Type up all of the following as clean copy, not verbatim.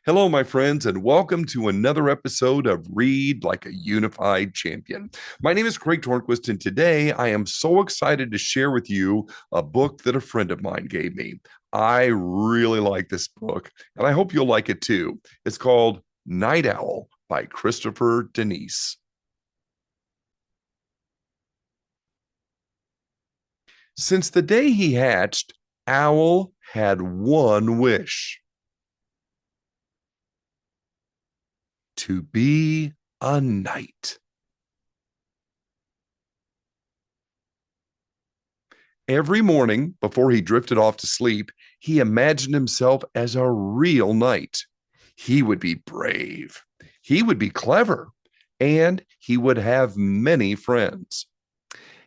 Hello, my friends, and welcome to another episode of Read Like a Unified Champion. My name is Craig Tornquist, and today I am so excited to share with you a book that a friend of mine gave me. I really like this book, and I hope you'll like it too. It's called Night Owl by Christopher Denise. Since the day he hatched, Owl had one wish: to be a knight. Every morning, before he drifted off to sleep, he imagined himself as a real knight. He would be brave, he would be clever, and he would have many friends.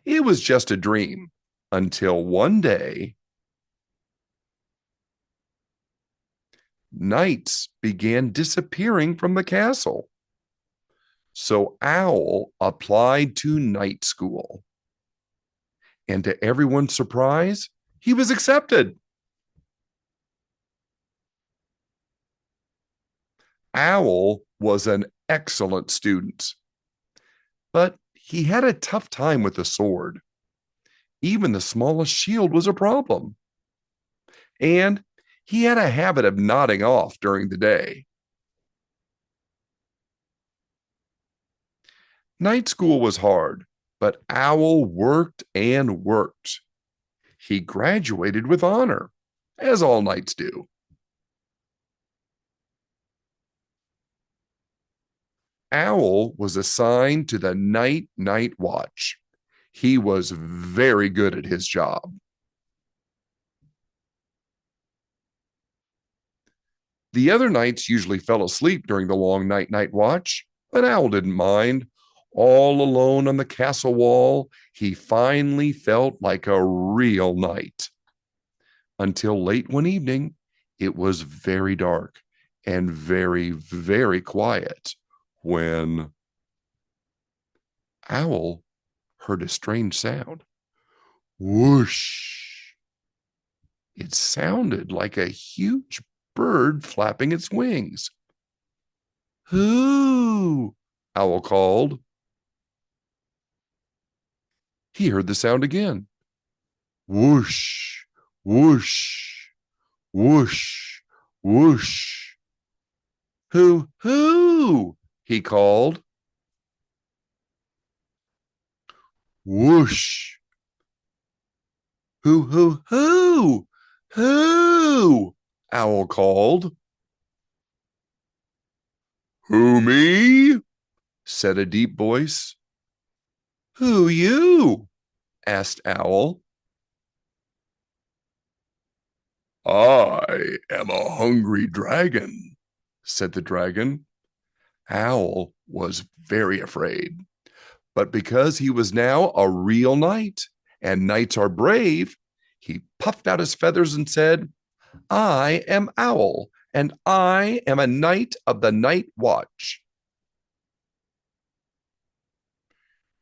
It was just a dream until one day, knights began disappearing from the castle. So Owl applied to night school. And to everyone's surprise, he was accepted. Owl was an excellent student, but he had a tough time with the sword. Even the smallest shield was a problem. And he had a habit of nodding off during the day. Night school was hard, but Owl worked and worked. He graduated with honor, as all knights do. Owl was assigned to the night watch. He was very good at his job. The other knights usually fell asleep during the long night watch, but Owl didn't mind. All alone on the castle wall, he finally felt like a real knight. Until late one evening, it was very dark and very, very quiet when Owl heard a strange sound. Whoosh! It sounded like a huge bird flapping its wings. Who? Owl called. He heard the sound again. Whoosh, whoosh, whoosh, whoosh. Who? He called. Whoosh. Who? Owl called. Who, me? Said a deep voice. Who you? Asked Owl. I am a hungry dragon, said the dragon. Owl was very afraid, but because he was now a real knight, and knights are brave, he puffed out his feathers and said, I am Owl, and I am a knight of the night watch.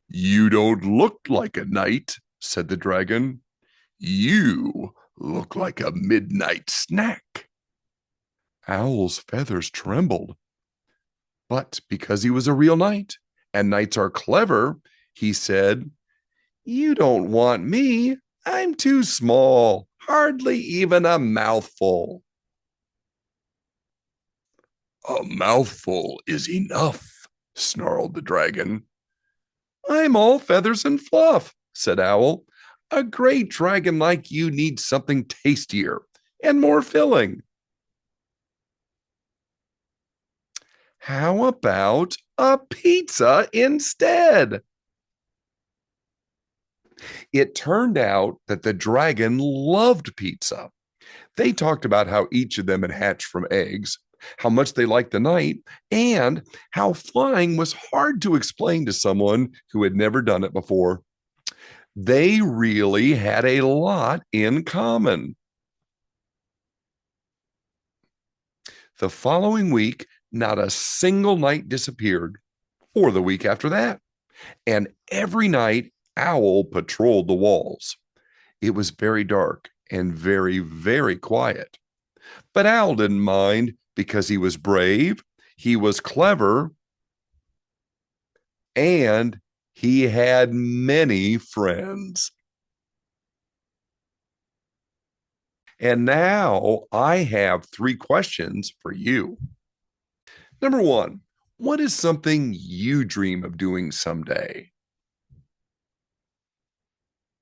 You don't look like a knight, said the dragon. You look like a midnight snack. Owl's feathers trembled. But because he was a real knight, and knights are clever, he said, You don't want me. I'm too small, hardly even a mouthful. A mouthful is enough, snarled the dragon. I'm all feathers and fluff, said Owl. A great dragon like you needs something tastier and more filling. How about a pizza instead? It turned out that the dragon loved pizza. They talked about how each of them had hatched from eggs, how much they liked the night, and how flying was hard to explain to someone who had never done it before. They really had a lot in common. The following week, not a single night disappeared, or the week after that. And every night, Owl patrolled the walls. It was very dark and very, very quiet. But Owl didn't mind Because he was brave, he was clever, and he had many friends. And now I have 3 questions for you. Number 1, what is something you dream of doing someday?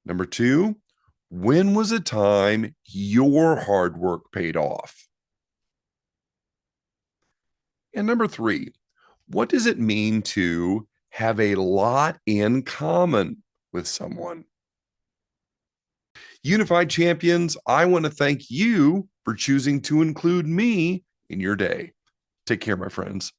Number 2, when was a time your hard work paid off? And number 3, what does it mean to have a lot in common with someone? Unified champions, I want to thank you for choosing to include me in your day. Take care, my friends.